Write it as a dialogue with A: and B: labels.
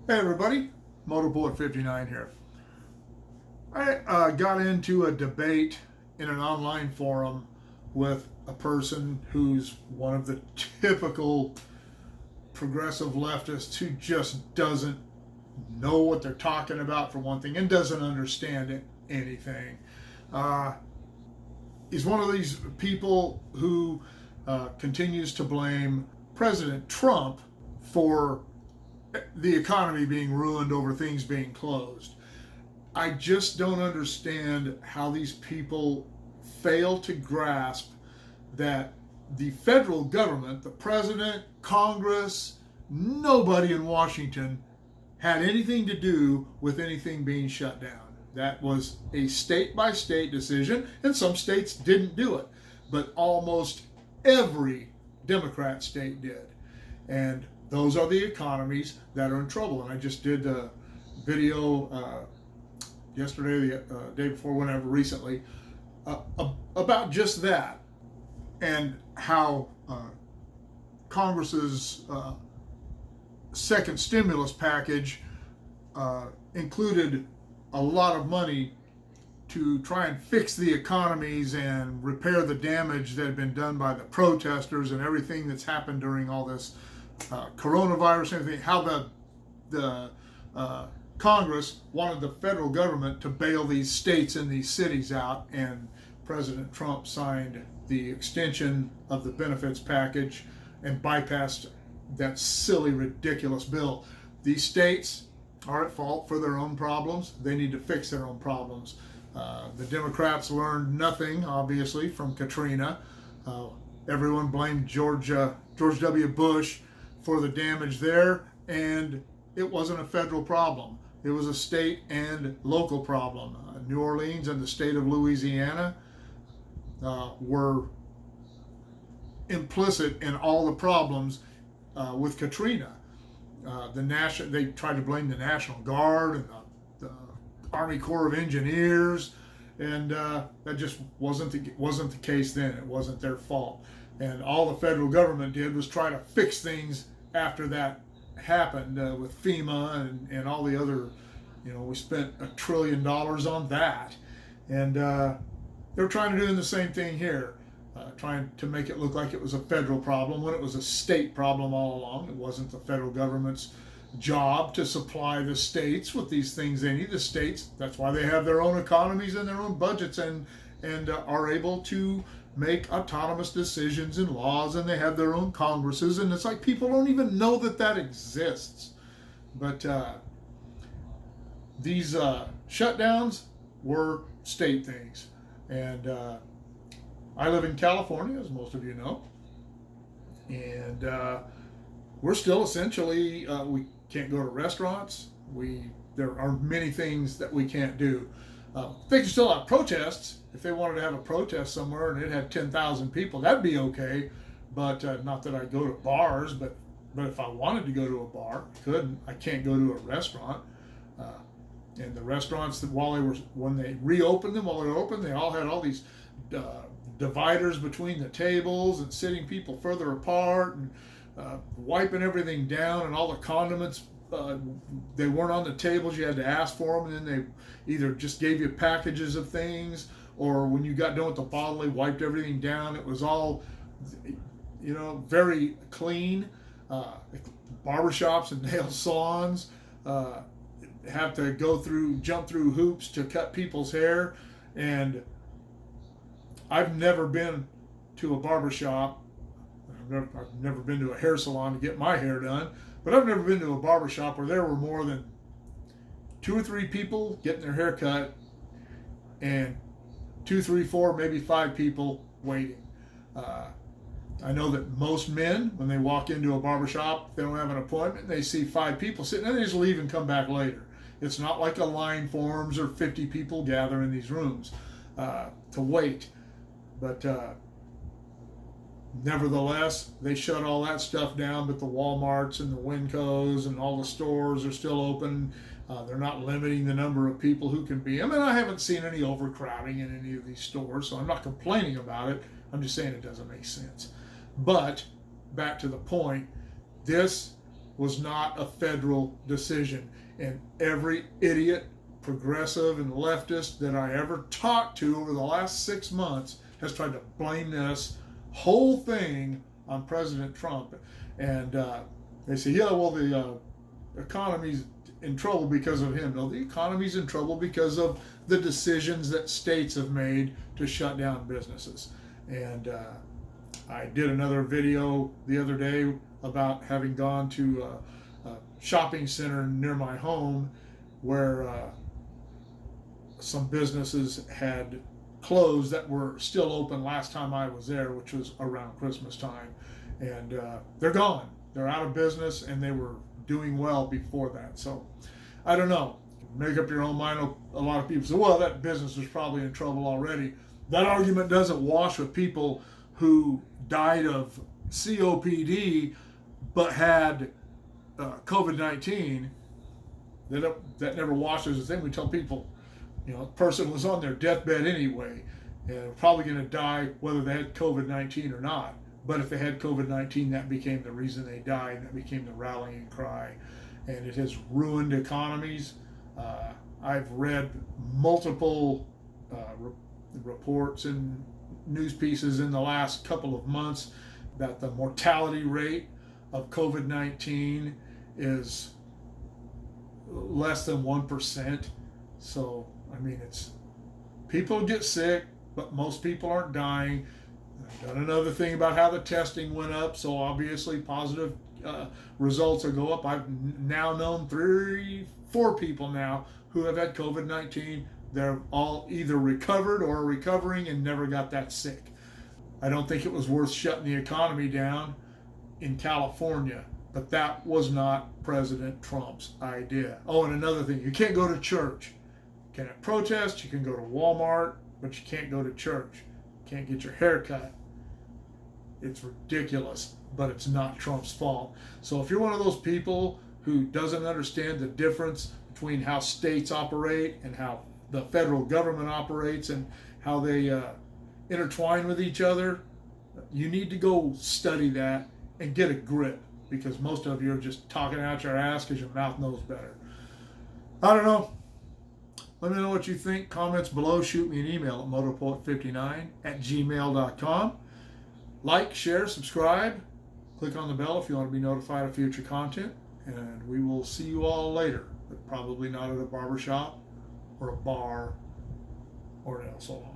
A: Hey everybody, Motorboard 59 here. I got into a debate in an online forum with a person who's one of the typical progressive leftists who just doesn't know what they're talking about, for one thing, and doesn't understand anything. Uh, he's one of these people who continues to blame President Trump for the economy being ruined over things being closed. I just don't understand how these people fail to grasp that the federal government, the president, Congress, nobody in Washington had anything to do with anything being shut down. That was a state by state decision, and some states didn't do it, but almost every Democrat state did. And those are the economies that are in trouble. And I just did a video yesterday, the day before, whenever, recently, about just that, and how Congress's second stimulus package included a lot of money to try and fix the economies and repair the damage that had been done by the protesters and everything that's happened during all this coronavirus and everything. How the Congress wanted the federal government to bail these states and these cities out, and President Trump signed the extension of the benefits package and bypassed that silly, ridiculous bill. These states are at fault for their own problems. They need to fix their own problems. The Democrats learned nothing, obviously, from Katrina. Everyone blamed George W. Bush for the damage there, and it wasn't a federal problem. It was a state and local problem. New Orleans and the state of Louisiana were implicit in all the problems with Katrina. They tried to blame the National Guard and the Army Corps of Engineers, and that just wasn't the case then. It wasn't their fault. And all the federal government did was try to fix things after that happened with FEMA and all the other, we spent $1 trillion on that. And they're trying to do the same thing here, trying to make it look like it was a federal problem when it was a state problem all along. It wasn't the federal government's job to supply the states with these things they need. The states, that's why they have their own economies and their own budgets and are able to make autonomous decisions and laws, and they have their own congresses, and it's like people don't even know that exists. But these shutdowns were state things. And I live in California, as most of you know, and we're still essentially, we can't go to restaurants. There are many things that we can't do. They can still have protests. If they wanted to have a protest somewhere and it had 10,000 people, that'd be okay. But not that I go to bars, but if I wanted to go to a bar, I couldn't. I can't go to a restaurant. And the restaurants, when they reopened them, while they were open, they all had all these dividers between the tables and sitting people further apart and wiping everything down, and all the condiments, they weren't on the tables. You had to ask for them, and then they either just gave you packages of things, or when you got done with the bottle, they wiped everything down. It was all, very clean. Barbershops and nail salons have to jump through hoops to cut people's hair. And I've never been to a barbershop. I've never been to a hair salon to get my hair done, but I've never been to a barbershop where there were more than 2 or 3 people getting their hair cut, and 2, 3, 4, maybe 5 people waiting. I know that most men, when they walk into a barbershop, if they don't have an appointment, they see 5 people sitting, and they just leave and come back later. It's not like a line forms or 50 people gather in these rooms to wait. But nevertheless, they shut all that stuff down, but the Walmarts and the Wincos and all the stores are still open. They're not limiting the number of people who can be. I mean, I haven't seen any overcrowding in any of these stores, so I'm not complaining about it. I'm just saying it doesn't make sense. But back to the point, this was not a federal decision. And every idiot, progressive, and leftist that I ever talked to over the last 6 months has tried to blame this whole thing on President Trump. And they say, yeah, well, the economy's in trouble because of him. No, the economy's in trouble because of the decisions that states have made to shut down businesses. And I did another video the other day about having gone to a shopping center near my home where some businesses had closed that were still open last time I was there, which was around Christmas time. And they're gone. They're out of business, and they were doing well before that. So I don't know. Make up your own mind. A lot of people say, well, that business was probably in trouble already. That argument doesn't wash with people who died of COPD but had COVID-19. That never washes the thing. We tell people, the person was on their deathbed anyway, and probably going to die whether they had COVID-19 or not. But if they had COVID-19, that became the reason they died. That became the rallying cry. And it has ruined economies. I've read multiple reports and news pieces in the last couple of months that the mortality rate of COVID-19 is less than 1%. So, I mean, people get sick, but most people aren't dying. I've done another thing about how the testing went up, so obviously positive results will go up. I've now known 3-4 people now who have had COVID-19. They're all either recovered or recovering and never got that sick. I don't think it was worth shutting the economy down in California, but that was not President Trump's idea. Oh, and another thing, you can't go to church. You can protest, you can go to Walmart, but you can't go to church. You can't get your hair cut. It's ridiculous, but it's not Trump's fault. So if you're one of those people who doesn't understand the difference between how states operate and how the federal government operates and how they intertwine with each other, you need to go study that and get a grip, because most of you are just talking out your ass because your mouth knows better. I don't know. Let me know what you think. Comments below. Shoot me an email at motorpoet59@gmail.com. Like, share, subscribe. Click on the bell if you want to be notified of future content. And we will see you all later, but probably not at a barbershop or a bar or an nail salon.